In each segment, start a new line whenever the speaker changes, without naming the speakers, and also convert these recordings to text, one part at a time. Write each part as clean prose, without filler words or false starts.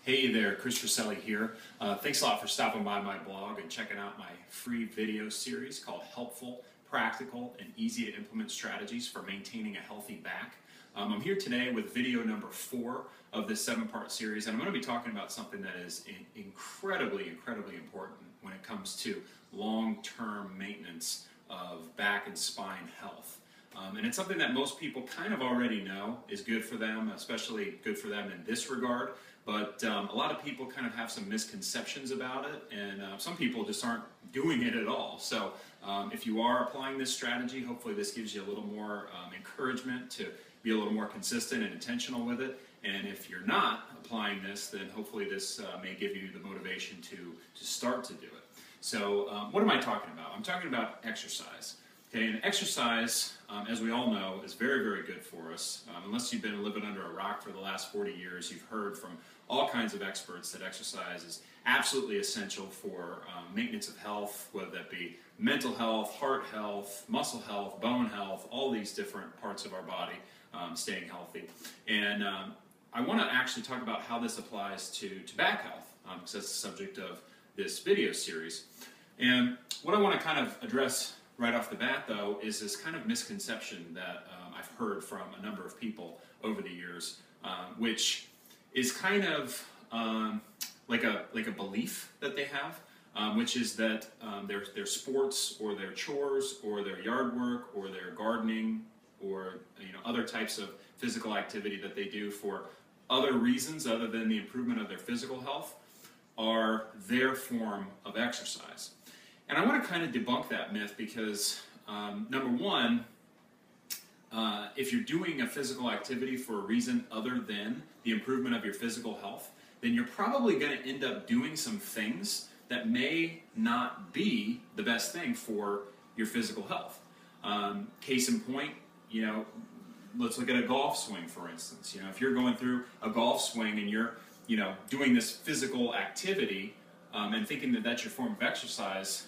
Hey there, Chris Rosselli here. Thanks a lot for stopping by my blog and checking out my free video series called Helpful, Practical, and Easy to Implement Strategies for Maintaining a Healthy Back. I'm here today with video number 4 of this 7-part series, and I'm going to be talking about something that is incredibly important when it comes to long-term maintenance of back and spine health. And it's something that most people kind of already know is good for them, especially good for them in this regard. But a lot of people kind of have some misconceptions about it, and some people just aren't doing it at all. So if you are applying this strategy, hopefully this gives you a little more encouragement to be a little more consistent and intentional with it. And if you're not applying this, then hopefully this may give you the motivation to start to do it. So what am I talking about? I'm talking about exercise. Okay, and exercise, as we all know, is very good for us. Unless you've been living under a rock for the last 40 years, you've heard from all kinds of experts that exercise is absolutely essential for maintenance of health, whether that be mental health, heart health, muscle health, bone health, all these different parts of our body staying healthy. And I want to actually talk about how this applies to back health, because that's the subject of this video series. And what I want to kind of address right off the bat, though, is this kind of misconception that I've heard from a number of people over the years, which is kind of like a belief that they have, which is that their sports or their chores or their yard work or their gardening or other types of physical activity that they do for other reasons other than the improvement of their physical health are their form of exercise. And I want to kind of debunk that myth because, number one, if you're doing a physical activity for a reason other than the improvement of your physical health, then you're probably going to end up doing some things that may not be the best thing for your physical health. Case in point, let's look at a golf swing, for instance. If you're going through a golf swing and you're, doing this physical activity and thinking that that's your form of exercise,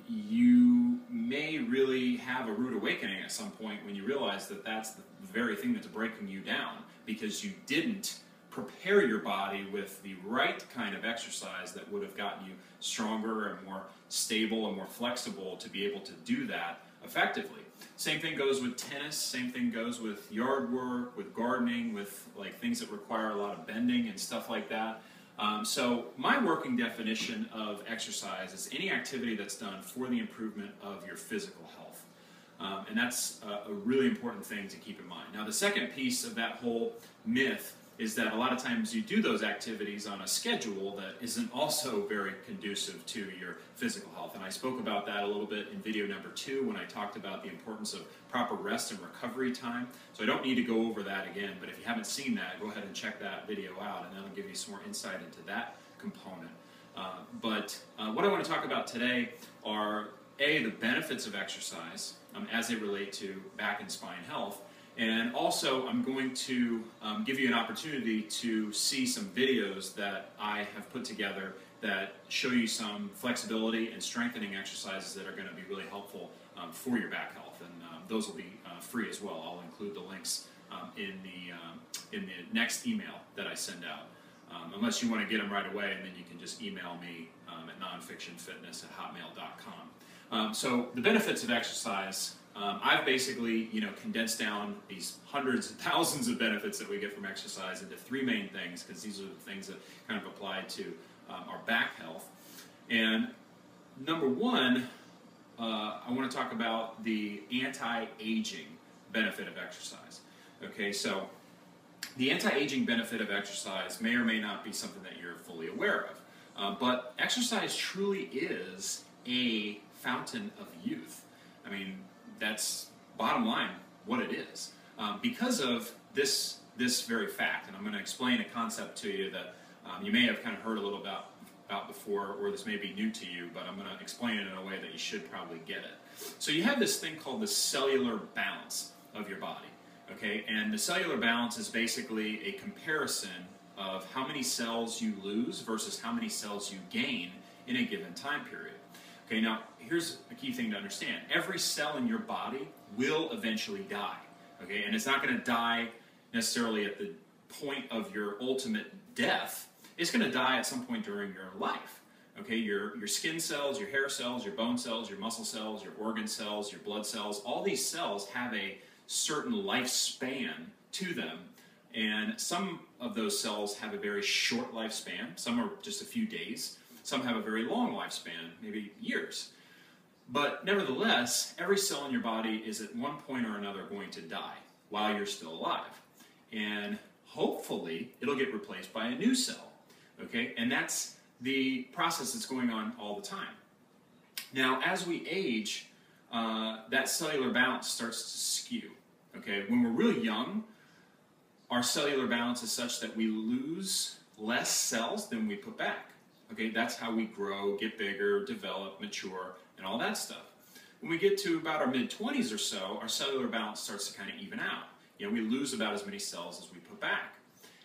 you may really have a rude awakening at some point when you realize that that's the very thing that's breaking you down because you didn't prepare your body with the right kind of exercise that would have gotten you stronger and more stable and more flexible to be able to do that effectively. Same thing goes with tennis, same thing goes with yard work, with gardening, with like things that require a lot of bending and stuff like that. So my working definition of exercise is any activity that's done for the improvement of your physical health. And that's a really important thing to keep in mind. Now the second piece of that whole myth is that a lot of times you do those activities on a schedule that isn't also very conducive to your physical health. And I spoke about that a little bit in video number 2 when I talked about the importance of proper rest and recovery time. So I don't need to go over that again, but if you haven't seen that, go ahead and check that video out and that'll give you some more insight into that component. But what I want to talk about today are the benefits of exercise as they relate to back and spine health. And also, I'm going to give you an opportunity to see some videos that I have put together that show you some flexibility and strengthening exercises that are going to be really helpful for your back health. And those will be free as well. I'll include the links in the next email that I send out. Unless you want to get them right away, and then you can just email me at nonfictionfitness@hotmail.com. So the benefits of exercise. I've basically, condensed down these hundreds and thousands of benefits that we get from exercise into 3 main things, because these are the things that kind of apply to our back health. And number 1, I want to talk about the anti-aging benefit of exercise. Okay, so the anti-aging benefit of exercise may or may not be something that you're fully aware of, but exercise truly is a fountain of youth. I mean, that's bottom line what it is. Because of this very fact, and I'm going to explain a concept to you that you may have kind of heard a little about before, or this may be new to you, but I'm going to explain it in a way that you should probably get it. So you have this thing called the cellular balance of your body, okay? And the cellular balance is basically a comparison of how many cells you lose versus how many cells you gain in a given time period. Okay, now here's a key thing to understand. Every cell in your body will eventually die, okay? And it's not going to die necessarily at the point of your ultimate death. it's going to die at some point during your life. Okay, your skin cells, your hair cells, your bone cells, your muscle cells, your organ cells, your blood cells, all these cells have a certain lifespan to them. And some of those cells have a very short lifespan. Some are just a few days. Some have a very long lifespan, maybe years. But nevertheless, every cell in your body is at one point or another going to die while you're still alive. And hopefully, it'll get replaced by a new cell. Okay, and that's the process that's going on all the time. Now, as we age, that cellular balance starts to skew. Okay, when we're really young, our cellular balance is such that we lose less cells than we put back. Okay, that's how we grow, get bigger, develop, mature, and all that stuff. When we get to about our mid-20s or so, our cellular balance starts to kind of even out. You know, we lose about as many cells as we put back.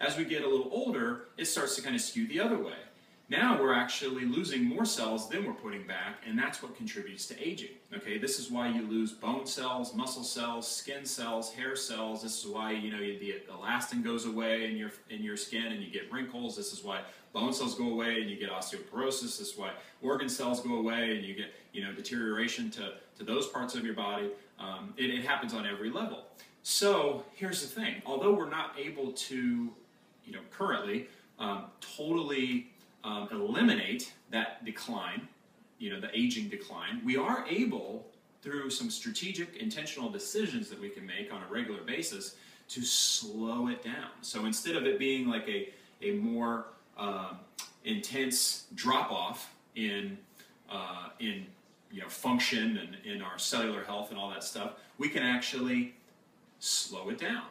As we get a little older, it starts to kind of skew the other way. Now we're actually losing more cells than we're putting back, and that's what contributes to aging. Okay, this is why you lose bone cells, muscle cells, skin cells, hair cells. This is why, you know, the elastin goes away in your skin and you get wrinkles. This is why bone cells go away and you get osteoporosis. This is why organ cells go away and you get, you know, deterioration to those parts of your body. It happens on every level. So here's the thing: although we're not able to, you know, currently totally eliminate that decline, you know, the aging decline, we are able, through some strategic, intentional decisions that we can make on a regular basis, to slow it down. So instead of it being like a more intense drop-off in you know, function and in our cellular health and all that stuff, we can actually slow it down.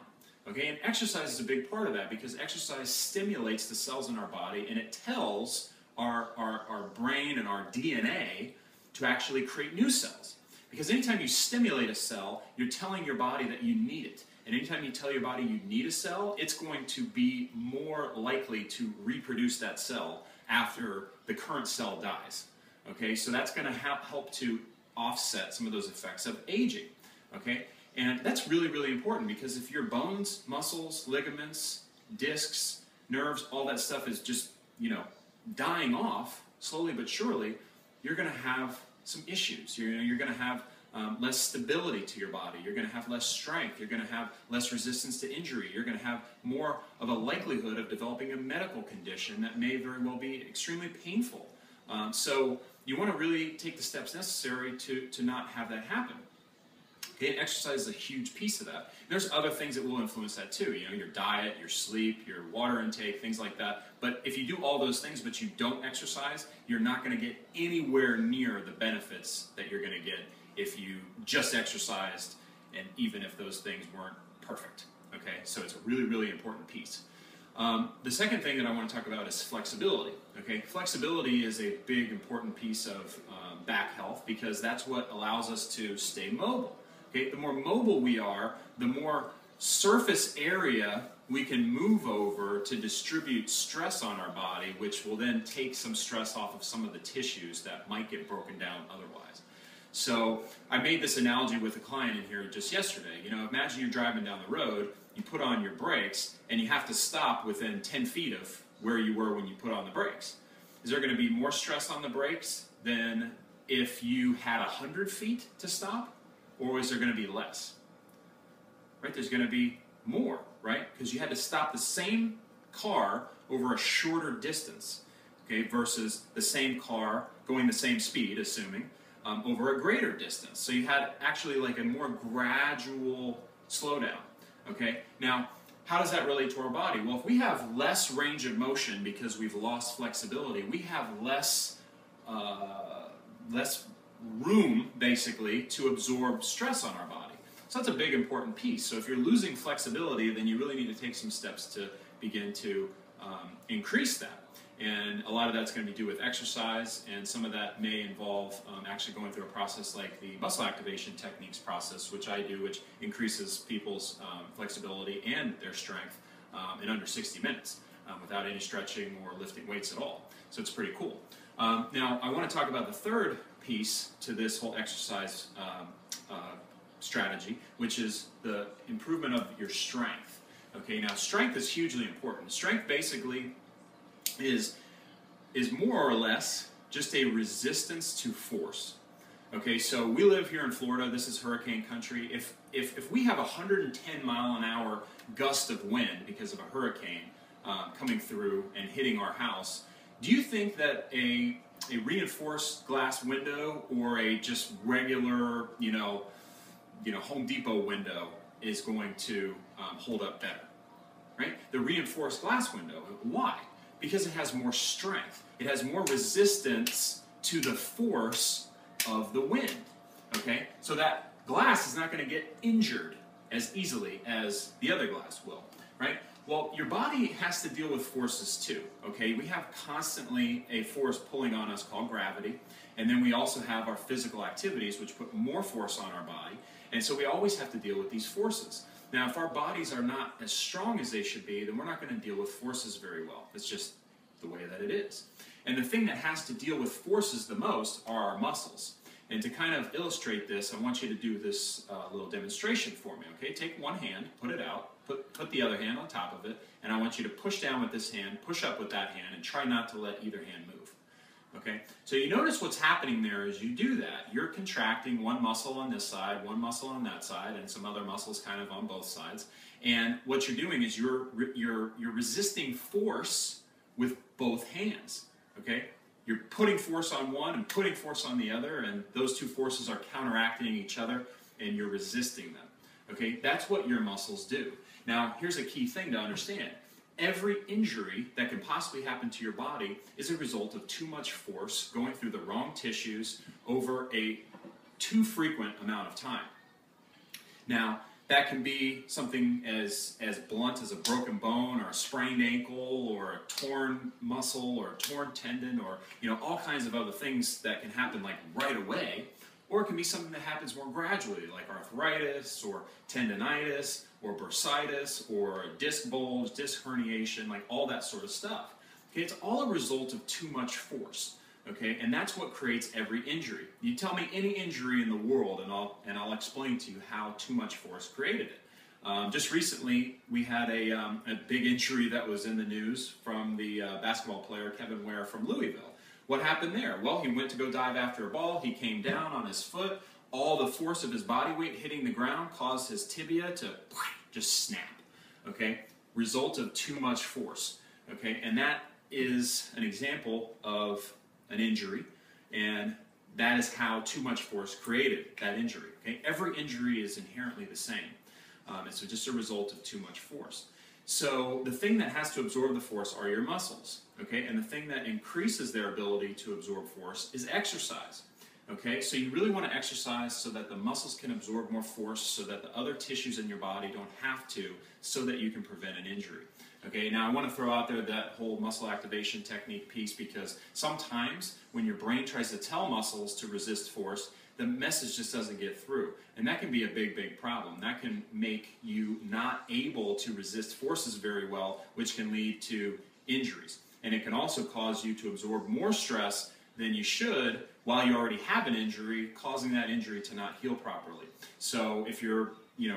Okay, and exercise is a big part of that, because exercise stimulates the cells in our body, and it tells our brain and our DNA to actually create new cells. Because anytime you stimulate a cell, you're telling your body that you need it. And anytime you tell your body you need a cell, it's going to be more likely to reproduce that cell after the current cell dies. Okay, so that's going to help to offset some of those effects of aging. Okay, and that's really, really important, because if your bones, muscles, ligaments, discs, nerves, all that stuff is just, you know, dying off slowly but surely, you're going to have some issues. You're going to have less stability to your body. You're going to have less strength. You're going to have less resistance to injury. You're going to have more of a likelihood of developing a medical condition that may very well be extremely painful. So you want to really take the steps necessary to not have that happen. Okay, and exercise is a huge piece of that. There's other things that will influence that too. You know, your diet, your sleep, your water intake, things like that. But if you do all those things but you don't exercise, you're not going to get anywhere near the benefits that you're going to get if you just exercised, and even if those things weren't perfect. Okay, so it's a really, really important piece. The second thing that I want to talk about is flexibility. Okay, flexibility is a big, important piece of back health, because that's what allows us to stay mobile. Okay, the more mobile we are, the more surface area we can move over to distribute stress on our body, which will then take some stress off of some of the tissues that might get broken down otherwise. So I made this analogy with a client in here just yesterday. You know, imagine you're driving down the road, you put on your brakes, and you have to stop within 10 feet of where you were when you put on the brakes. Is there going to be more stress on the brakes than if you had 100 feet to stop? Or is there going to be less? Right? There's going to be more, right? Because you had to stop the same car over a shorter distance, okay, versus the same car going the same speed, assuming, over a greater distance. So you had actually like a more gradual slowdown, okay? Now, how does that relate to our body? Well, if we have less range of motion because we've lost flexibility, we have less room, basically, to absorb stress on our body. So that's a big, important piece. So if you're losing flexibility, then you really need to take some steps to begin to increase that. And a lot of that's going to be due with exercise, and some of that may involve actually going through a process like the muscle activation techniques process, which I do, which increases people's flexibility and their strength in under 60 minutes without any stretching or lifting weights at all. So it's pretty cool. Now, I want to talk about the third piece to this whole exercise strategy, which is the improvement of your strength. Okay, now strength is hugely important. Strength basically is more or less just a resistance to force. Okay, so we live here in Florida. This is hurricane country. If we have 110 mile an hour gust of wind because of a hurricane coming through and hitting our house, do you think that a reinforced glass window or a just regular, Home Depot window is going to hold up better? Right? The reinforced glass window. Why? Because it has more strength. It has more resistance to the force of the wind. Okay? So that glass is not going to get injured as easily as the other glass will. Right? Well, your body has to deal with forces too. Okay? We have constantly a force pulling on us called gravity, and then we also have our physical activities which put more force on our body, and so we always have to deal with these forces. Now, if our bodies are not as strong as they should be, then we're not going to deal with forces very well. It's just the way that it is. And the thing that has to deal with forces the most are our muscles. And to kind of illustrate this, I want you to do this little demonstration for me. Okay, take one hand, put it out, put the other hand on top of it, and I want you to push down with this hand, push up with that hand, and try not to let either hand move. Okay, so you notice what's happening there as you do that. You're contracting one muscle on this side, one muscle on that side, and some other muscles kind of on both sides. And what you're doing is you're resisting force with both hands. Okay, you're putting force on one and putting force on the other, and those two forces are counteracting each other, and you're resisting them. Okay, that's what your muscles do. Now, here's a key thing to understand. Every injury that can possibly happen to your body is a result of too much force going through the wrong tissues over a too frequent amount of time. Now, that can be something as blunt as a broken bone or a sprained ankle or a torn muscle or a torn tendon or all kinds of other things that can happen like right away. Or it can be something that happens more gradually, like arthritis or tendonitis or bursitis or a disc bulge, disc herniation, like all that sort of stuff. Okay, it's all a result of too much force. Okay, and that's what creates every injury. You tell me any injury in the world, and I'll explain to you how too much force created it. Just recently, we had a big injury that was in the news from the basketball player Kevin Ware from Louisville. What happened there? Well, he went to go dive after a ball. He came down on his foot. All the force of his body weight hitting the ground caused his tibia to just snap. Okay? Result of too much force. Okay? And that is an example of an injury, and that is how too much force created that injury. Okay? Every injury is inherently the same. It's just a result of too much force. So the thing that has to absorb the force are your muscles, okay? And the thing that increases their ability to absorb force is exercise, okay? So you really want to exercise so that the muscles can absorb more force, so that the other tissues in your body don't have to, so that you can prevent an injury. Okay, now I want to throw out there that whole muscle activation technique piece, because sometimes when your brain tries to tell muscles to resist force, the message just doesn't get through. And that can be a big, big problem. That can make you not able to resist forces very well, which can lead to injuries. And it can also cause you to absorb more stress than you should while you already have an injury, causing that injury to not heal properly. So if you're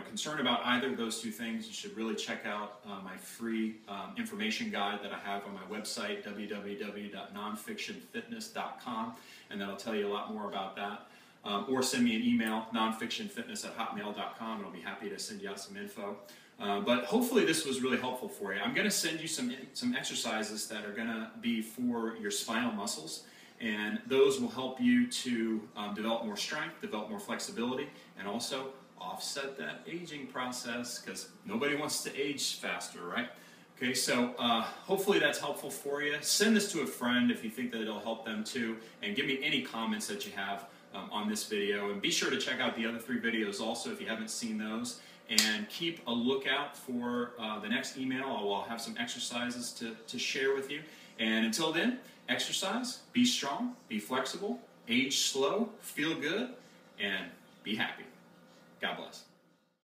concerned about either of those two things, you should really check out my free information guide that I have on my website, www.nonfictionfitness.com, and that'll tell you a lot more about that. Or send me an email, nonfictionfitness@hotmail.com, and I'll be happy to send you out some info. But hopefully this was really helpful for you. I'm going to send you some exercises that are going to be for your spinal muscles, and those will help you to develop more strength, develop more flexibility, and also offset that aging process, because nobody wants to age faster, right? Okay, so hopefully that's helpful for you. Send this to a friend if you think that it'll help them too, and give me any comments that you have on this video. And be sure to check out the other 3 videos also if you haven't seen those. And keep a lookout for the next email. I'll have some exercises to share with you. And until then, exercise, be strong, be flexible, age slow, feel good, and be happy. God bless.